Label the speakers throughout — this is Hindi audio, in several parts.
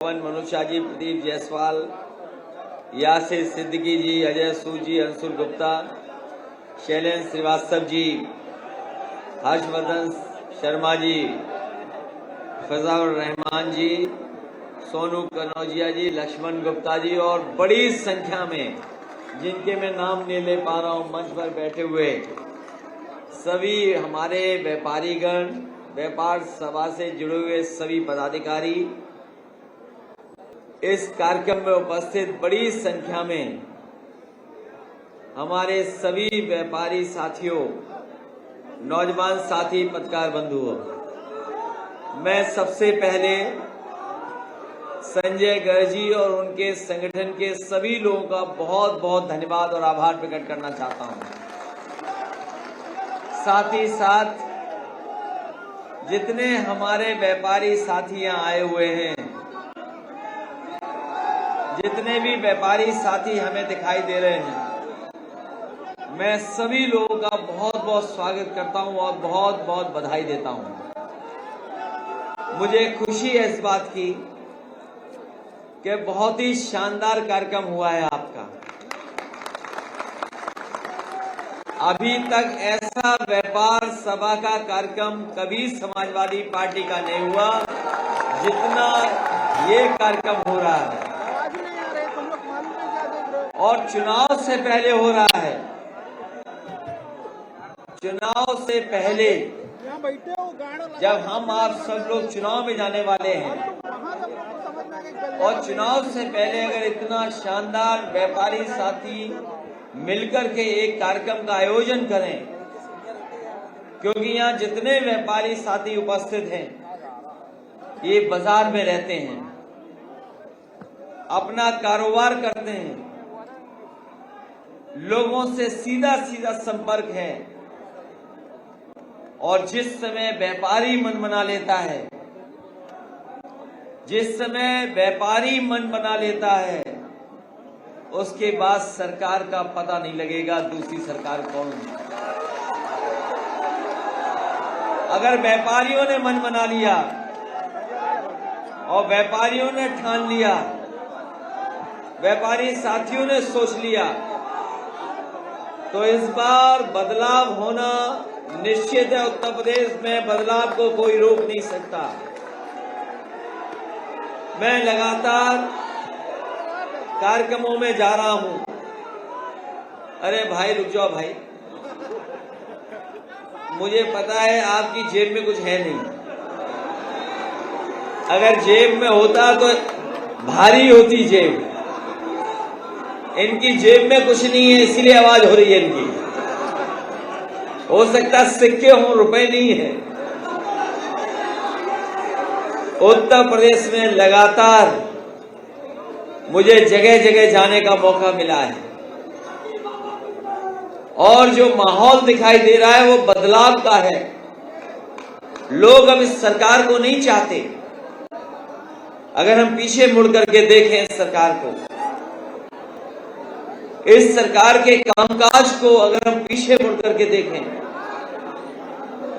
Speaker 1: मनुषा जी, प्रदीप जायसवाल, यासिर सिद्दीकी जी, अजय सूद जी, अंशुल गुप्ता, शैलेंद्र श्रीवास्तव जी, हर्षवर्धन शर्मा जी, फजाउर रहमान जी, सोनू कनौजिया जी, लक्ष्मण गुप्ता जी और बड़ी संख्या में जिनके मैं नाम नहीं ले पा रहा हूं मंच पर बैठे हुए सभी हमारे व्यापारीगण, व्यापार सभा से जुड़े हुए सभी पदाधिकारी, इस कार्यक्रम में उपस्थित बड़ी संख्या में हमारे सभी व्यापारी साथियों, नौजवान साथी, पत्रकार बंधुओं, मैं सबसे पहले संजय गर्ग जी और उनके संगठन के सभी लोगों का बहुत बहुत धन्यवाद और आभार प्रकट करना चाहता हूं। साथ ही साथ जितने हमारे व्यापारी साथी यहां आए हुए हैं, जितने भी व्यापारी साथी हमें दिखाई दे रहे हैं, मैं सभी लोगों का बहुत बहुत स्वागत करता हूं और बहुत बहुत बधाई देता हूं। मुझे खुशी है इस बात की कि बहुत ही शानदार कार्यक्रम हुआ है आपका। अभी तक ऐसा व्यापार सभा का कार्यक्रम कभी समाजवादी पार्टी का नहीं हुआ जितना ये कार्यक्रम हो रहा है, और चुनाव से पहले हो रहा है। चुनाव से पहले जब हम आप सब लोग चुनाव में जाने वाले हैं और चुनाव से पहले अगर इतना शानदार व्यापारी साथी मिलकर के एक कार्यक्रम का आयोजन करें, क्योंकि यहाँ जितने व्यापारी साथी उपस्थित हैं ये बाजार में रहते हैं, अपना कारोबार करते हैं, लोगों से सीधा सीधा संपर्क है, और जिस समय व्यापारी मन बना लेता है, जिस समय व्यापारी मन बना लेता है, उसके बाद सरकार का पता नहीं लगेगा दूसरी सरकार कौन है। अगर व्यापारियों ने मन बना लिया और व्यापारियों ने ठान लिया, व्यापारी साथियों ने सोच लिया, तो इस बार बदलाव होना निश्चित है। उत्तर प्रदेश में बदलाव को कोई रोक नहीं सकता। मैं लगातार कार्यक्रमों में जा रहा हूं। अरे भाई रुक जाओ भाई, मुझे पता है आपकी जेब में कुछ है नहीं। अगर जेब में होता तो भारी होती जेब। इनकी जेब में कुछ नहीं है, इसीलिए आवाज हो रही है इनकी। हो सकता सिक्के हों, रुपए नहीं है। उत्तर प्रदेश में लगातार मुझे जगह जगह जाने का मौका मिला है, और जो माहौल दिखाई दे रहा है वो बदलाव का है। लोग अब इस सरकार को नहीं चाहते। अगर हम पीछे मुड़ करके देखें इस सरकार को, इस सरकार के कामकाज को अगर हम पीछे मुड़ करके देखें,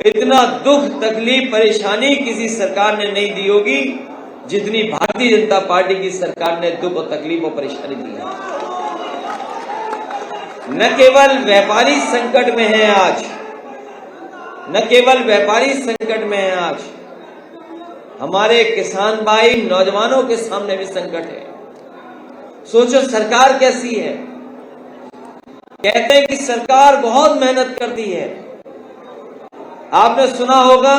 Speaker 1: इतना दुख, तकलीफ, परेशानी किसी सरकार ने नहीं दी होगी जितनी भारतीय जनता पार्टी की सरकार ने दुख और तकलीफ और परेशानी दी है। न केवल व्यापारी संकट में है आज, न केवल व्यापारी संकट में है आज, हमारे किसान भाई, नौजवानों के सामने भी संकट है। सोचो सरकार कैसी है। कहते हैं कि सरकार बहुत मेहनत करती है। आपने सुना होगा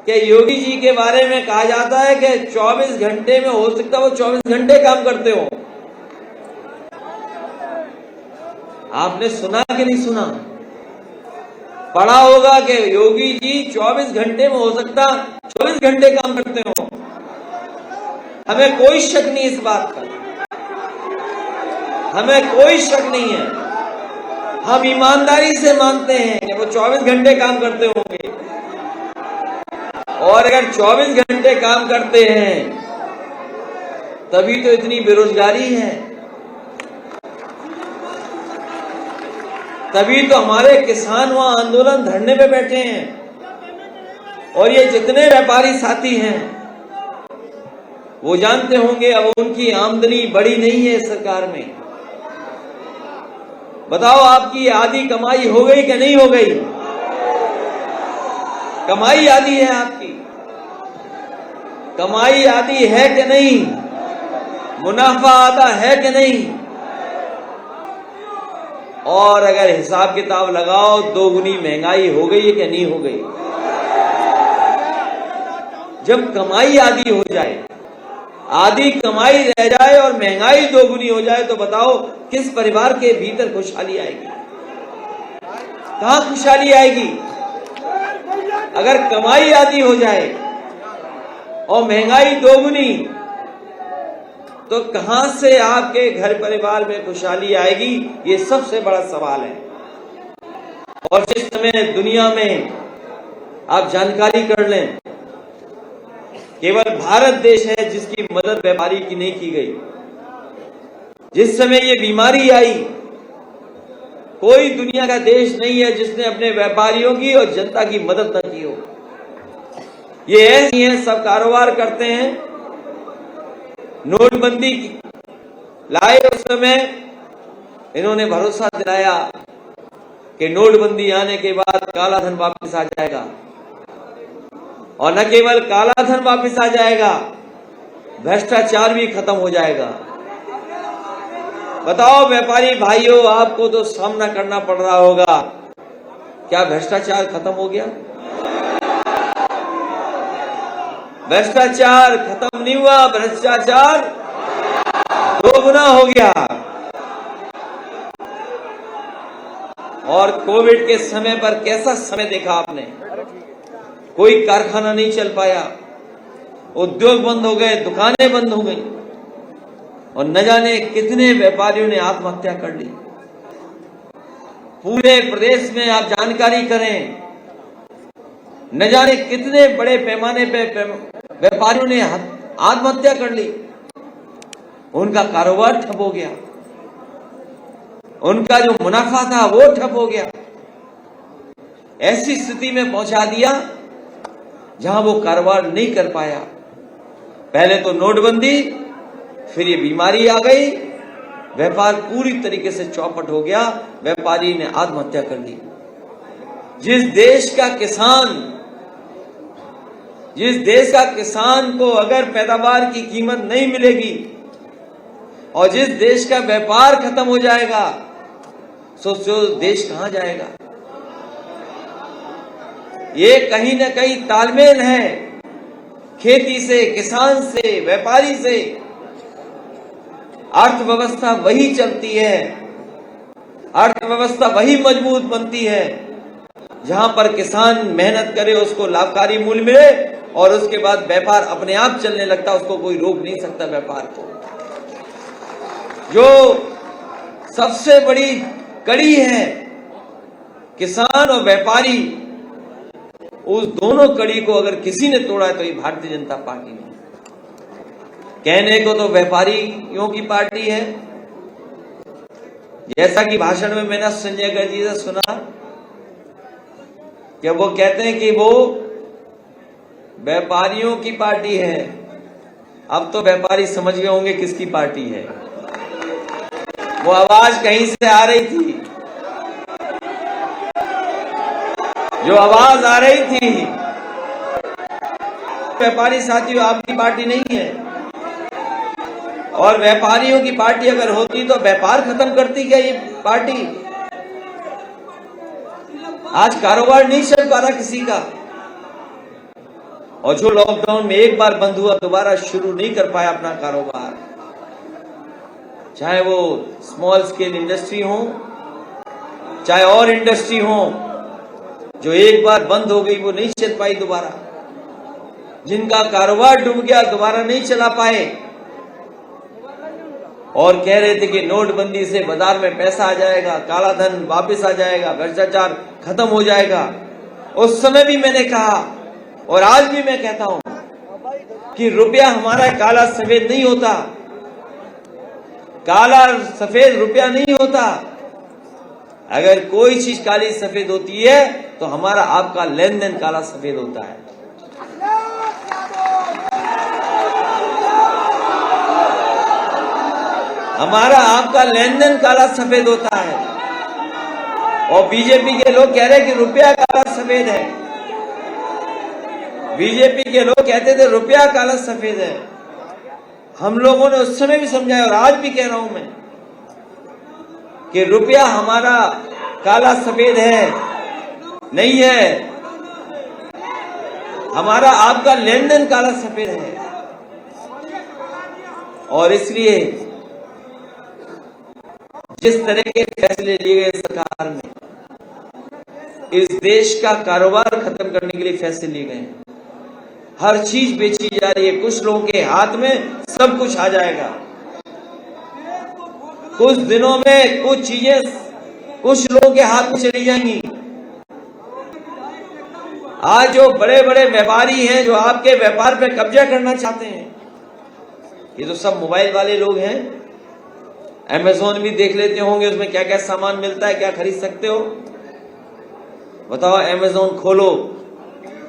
Speaker 1: कि योगी जी के बारे में कहा जाता है कि 24 घंटे में हो सकता है वो 24 घंटे काम करते हो। आपने सुना कि नहीं सुना? पढ़ा होगा कि योगी जी 24 घंटे में हो सकता 24 घंटे काम करते हो। हमें कोई शक नहीं इस बात का, हमें कोई शक नहीं है। हम ईमानदारी से मानते हैं कि वो 24 घंटे काम करते होंगे, और अगर 24 घंटे काम करते हैं तभी तो इतनी बेरोजगारी है, तभी तो हमारे किसान वहां आंदोलन धरने पे बैठे हैं। और ये जितने व्यापारी साथी हैं वो जानते होंगे अब उनकी आमदनी बढ़ी नहीं है सरकार में। बताओ आपकी आधी कमाई हो गई कि नहीं हो गई? कमाई आधी है आपकी, कमाई आधी है कि नहीं? मुनाफा आधा है कि नहीं? और अगर हिसाब किताब लगाओ दोगुनी महंगाई हो गई है कि नहीं हो गई? जब कमाई आधी हो जाए, आधी कमाई रह जाए और महंगाई दोगुनी हो जाए तो बताओ किस परिवार के भीतर खुशहाली आएगी? कहां खुशहाली आएगी? अगर कमाई आधी हो जाए और महंगाई दोगुनी तो कहां से आपके घर परिवार में खुशहाली आएगी? ये सबसे बड़ा सवाल है। और जिस समय दुनिया में आप जानकारी कर लें, केवल भारत देश है जिसकी मदद व्यापारी की नहीं की गई। जिस समय ये बीमारी आई, कोई दुनिया का देश नहीं है जिसने अपने व्यापारियों की और जनता की मदद न की हो। ये ऐसी हैं, सब कारोबार करते हैं। नोटबंदी लाए उस समय इन्होंने भरोसा दिलाया कि नोटबंदी आने के बाद काला धन वापस आ जाएगा, और न केवल काला धन वापस आ जाएगा, भ्रष्टाचार भी खत्म हो जाएगा। बताओ व्यापारी भाइयों, आपको तो सामना करना पड़ रहा होगा, क्या भ्रष्टाचार खत्म हो गया? भ्रष्टाचार खत्म नहीं हुआ, भ्रष्टाचार दोगुना हो गया। और कोविड के समय पर कैसा समय देखा आपने? कोई कारखाना नहीं चल पाया, उद्योग बंद हो गए, दुकानें बंद हो गई, और न जाने कितने व्यापारियों ने आत्महत्या कर ली। पूरे प्रदेश में आप जानकारी करें, न जाने कितने बड़े पैमाने पे व्यापारियों ने आत्महत्या कर ली। उनका कारोबार ठप हो गया, उनका जो मुनाफा था वो ठप हो गया। ऐसी स्थिति में पहुंचा दिया जहां वो कारोबार नहीं कर पाया। पहले तो नोटबंदी, फिर ये बीमारी आ गई, व्यापार पूरी तरीके से चौपट हो गया, व्यापारी ने आत्महत्या कर ली। जिस देश का किसान को अगर पैदावार की कीमत नहीं मिलेगी और जिस देश का व्यापार खत्म हो जाएगा, सोचो देश कहां जाएगा? ये कहीं ना कहीं तालमेल है खेती से, किसान से, व्यापारी से। अर्थव्यवस्था वही चलती है, अर्थव्यवस्था वही मजबूत बनती है जहां पर किसान मेहनत करे, उसको लाभकारी मूल्य मिले, और उसके बाद व्यापार अपने आप चलने लगता, उसको कोई रोक नहीं सकता व्यापार को। जो सबसे बड़ी कड़ी है किसान और व्यापारी, उस दोनों कड़ी को अगर किसी ने तोड़ा है तो ये भारतीय जनता पार्टी ने। कहने को तो व्यापारियों की पार्टी है, जैसा कि भाषण में मैंने संजय गर्ग जी से सुना कि वो कहते हैं कि वो व्यापारियों की पार्टी है। अब तो व्यापारी समझ गए होंगे किसकी पार्टी है। वो आवाज कहीं से आ रही थी, जो आवाज आ रही थी, व्यापारी साथियों आपकी पार्टी नहीं है। और व्यापारियों की पार्टी अगर होती तो व्यापार खत्म करती क्या ये पार्टी? आज कारोबार नहीं चल पा रहा किसी का, और जो लॉकडाउन में एक बार बंद हुआ दोबारा शुरू नहीं कर पाया अपना कारोबार, चाहे वो स्मॉल स्केल इंडस्ट्री हो, चाहे और इंडस्ट्री हो, जो एक बार बंद हो गई वो नहीं चल पाई दोबारा। जिनका कारोबार डूब गया दोबारा नहीं चला पाए, और कह रहे थे कि नोटबंदी से बाजार में पैसा आ जाएगा, काला धन वापस आ जाएगा, भ्रष्टाचार खत्म हो जाएगा। उस समय भी मैंने कहा और आज भी मैं कहता हूं कि रुपया हमारा काला सफेद नहीं होता, काला सफेद रुपया नहीं होता। अगर कोई चीज काली सफेद होती है तो हमारा आपका लेन देन काला सफेद होता है। हमारा आपका लेन देन काला सफेद होता है। और बीजेपी के लोग कह रहे हैं कि रुपया काला सफेद है। बीजेपी के लोग कहते थे रुपया काला सफेद है। हम लोगों ने उस समय भी समझाया और आज भी कह रहा हूं मैं कि रुपया हमारा काला सफेद है, नहीं है। हमारा आपका लेन देन काला सफेद है। और इसलिए जिस तरह के फैसले लिए गए सरकार में, इस देश का कारोबार खत्म करने के लिए फैसले लिए गए। हर चीज बेची जा रही है। कुछ लोगों के हाथ में सब कुछ आ जाएगा। कुछ दिनों में कुछ चीजें कुछ लोगों के हाथ में चली जाएंगी। आज जो बड़े बड़े व्यापारी हैं, जो आपके व्यापार पे कब्जा करना चाहते हैं, ये तो सब मोबाइल वाले लोग हैं। अमेज़न भी देख लेते होंगे, उसमें क्या क्या सामान मिलता है, क्या खरीद सकते हो। बताओ, अमेज़न खोलो,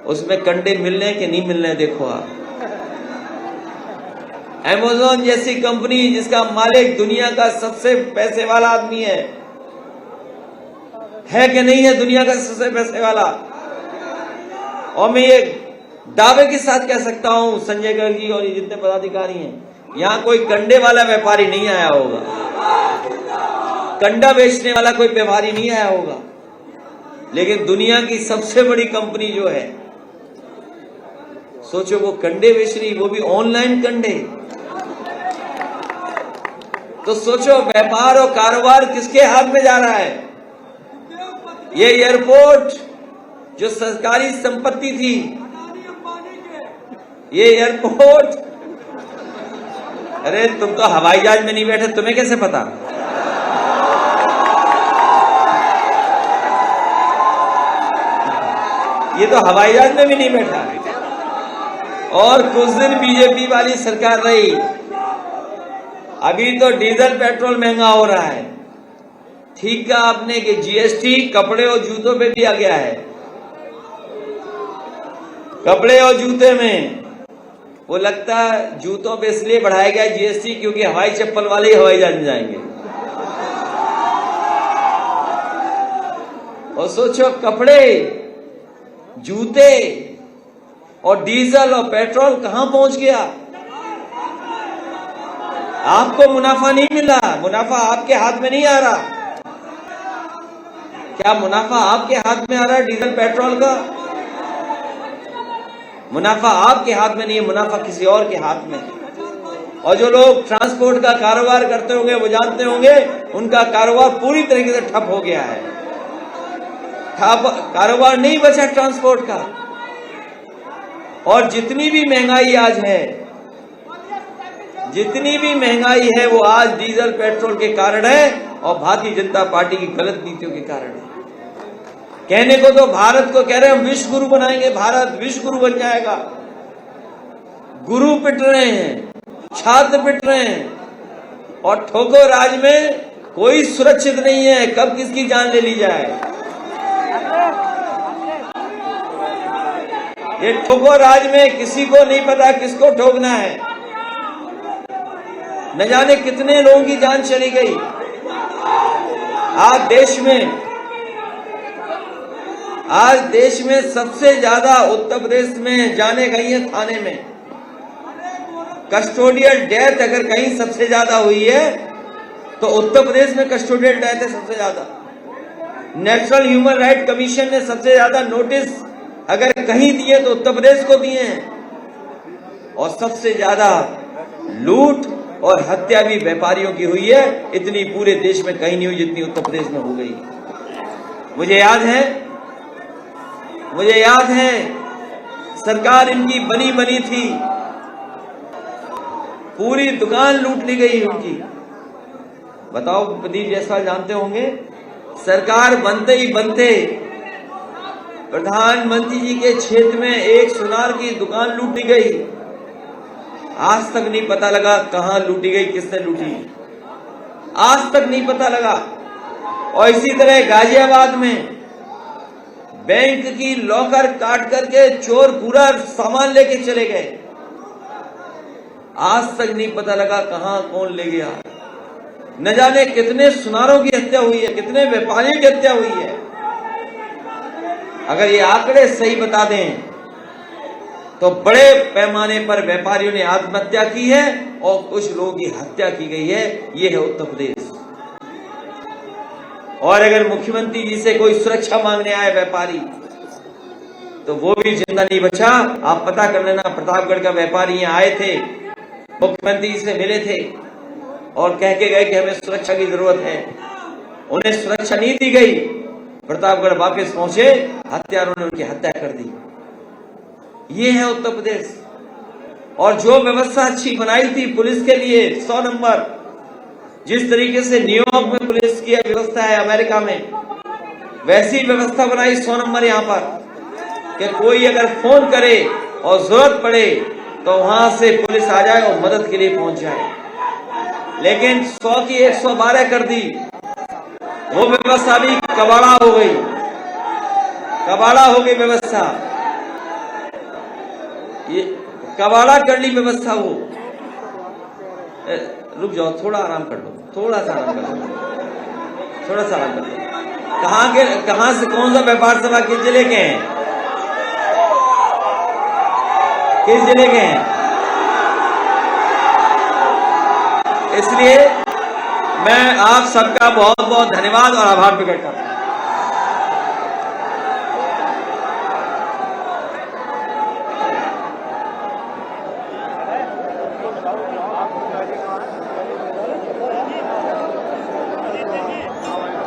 Speaker 1: उसमें कंडे मिल रहे हैं कि नहीं मिल रहे हैं, देखो आप। अमेज़न जैसी कंपनी जिसका मालिक दुनिया का सबसे पैसे वाला आदमी है कि नहीं है दुनिया का सबसे पैसे वाला। और मैं ये दावे के साथ कह सकता हूं, संजय गर्ग जी और ये जितने पदाधिकारी हैं, यहां कोई कंडे वाला व्यापारी नहीं आया होगा, कंडा बेचने वाला कोई व्यापारी नहीं आया होगा। लेकिन दुनिया की सबसे बड़ी कंपनी जो है, सोचो वो कंडे बेच रही, वो भी ऑनलाइन कंडे। तो सोचो व्यापार और कारोबार किसके हाथ में जा रहा है। ये एयरपोर्ट जो सरकारी संपत्ति थी, ये एयरपोर्ट, अरे तुम तो हवाई जहाज में नहीं बैठे, तुम्हें कैसे पता। ये तो हवाई जहाज में भी नहीं बैठा। और कुछ दिन बीजेपी वाली सरकार रही, अभी तो डीजल पेट्रोल महंगा हो रहा है। ठीक कहा आपने कि जीएसटी कपड़े और जूतों पे भी आ गया है। कपड़े और जूते में वो लगता है जूतों पे इसलिए बढ़ाया गया जीएसटी क्योंकि हवाई चप्पल वाले ही हवाई जहाज में जाएंगे। और सोचो कपड़े, जूते और डीजल और पेट्रोल कहां पहुंच गया। आपको मुनाफा नहीं मिला, मुनाफा आपके हाथ में नहीं आ रहा। क्या मुनाफा आपके हाथ में आ रहा है डीजल पेट्रोल का? मुनाफा आपके हाथ में नहीं है, मुनाफा किसी और के हाथ में है। और जो लोग ट्रांसपोर्ट का कारोबार करते होंगे वो जानते होंगे उनका कारोबार पूरी तरीके से ठप हो गया है। कारोबार नहीं बचा ट्रांसपोर्ट का। और जितनी भी महंगाई आज है, जितनी भी महंगाई है वो आज डीजल पेट्रोल के कारण है और भारतीय जनता पार्टी की गलत नीतियों के कारण है। कहने को तो भारत को कह रहे हैं हम विश्व गुरु बनाएंगे, भारत विश्व गुरु बन जाएगा। गुरु पिट रहे हैं, छात्र पिट रहे हैं और ठोको राज में कोई सुरक्षित नहीं है, कब किसकी जान ले ली जाए। ये ठोको राज में किसी को नहीं पता किसको ठोकना है। न जाने कितने लोगों की जान चली गई। आज देश में सबसे ज्यादा उत्तर प्रदेश में जाने गई है थाने में। कस्टोडियल डेथ अगर कहीं सबसे ज्यादा हुई है तो उत्तर प्रदेश में कस्टोडियल डेथ है सबसे ज्यादा। नेशनल ह्यूमन राइट कमीशन ने सबसे ज्यादा नोटिस अगर कहीं दिए तो उत्तर प्रदेश को दिए हैं। और सबसे ज्यादा लूट और हत्या भी व्यापारियों की हुई है। इतनी पूरे देश में कहीं नहीं हुई जितनी उत्तर प्रदेश में हो गई। मुझे याद है सरकार इनकी बनी बनी थी, पूरी दुकान लूट ली गई उनकी। बताओ, प्रदीप जायसवाल जानते होंगे, सरकार बनते ही बनते प्रधानमंत्री जी के क्षेत्र में एक सुनार की दुकान लूटी गई। आज तक नहीं पता लगा कहां लूटी गई, किसने लूटी, आज तक नहीं पता लगा। और इसी तरह गाजियाबाद में बैंक की लॉकर काट करके चोर पूरा सामान लेके चले गए, आज तक नहीं पता लगा कहां कौन ले गया। न जाने कितने सुनारों की हत्या हुई है, कितने व्यापारियों की हत्या हुई है। अगर ये आंकड़े सही बता दें तो बड़े पैमाने पर व्यापारियों ने आत्महत्या की है और कुछ लोगों की हत्या की गई है। ये है उत्तर प्रदेश। और अगर मुख्यमंत्री जी से कोई सुरक्षा मांगने आए व्यापारी तो वो भी जिंदा नहीं बचा। आप पता कर लेना, प्रतापगढ़ का व्यापारी यहाँ आए थे, मुख्यमंत्री जी से मिले थे और कह के गए कि हमें सुरक्षा की जरूरत है। उन्हें सुरक्षा नहीं दी गई, प्रतापगढ़ वापस पहुंचे, हत्यारों ने उनकी हत्या कर दी। ये है उत्तर प्रदेश। और जो व्यवस्था अच्छी बनाई थी पुलिस के लिए 100 नंबर, जिस तरीके से न्यूयॉर्क में पुलिस की व्यवस्था है, अमेरिका में वैसी व्यवस्था बनाई 100 नंबर यहाँ पर कि कोई अगर फोन करे और जरूरत पड़े तो वहां से पुलिस आ जाए और मदद के लिए पहुंच जाए। लेकिन 100 की 112 कर दी, वो व्यवस्था भी कबाड़ा हो गई, कबाड़ा हो गई व्यवस्था, ये कबाड़ा कर ली व्यवस्था। वो रुक जाओ, थोड़ा आराम कर लो, थोड़ा सा आराम कर लो, थोड़ा सा आराम कर लो। कहां से कौन सा व्यापार सभा किस जिले के हैं, किस जिले के हैं? इसलिए मैं आप सबका बहुत बहुत धन्यवाद और आभार प्रकट करता हूं।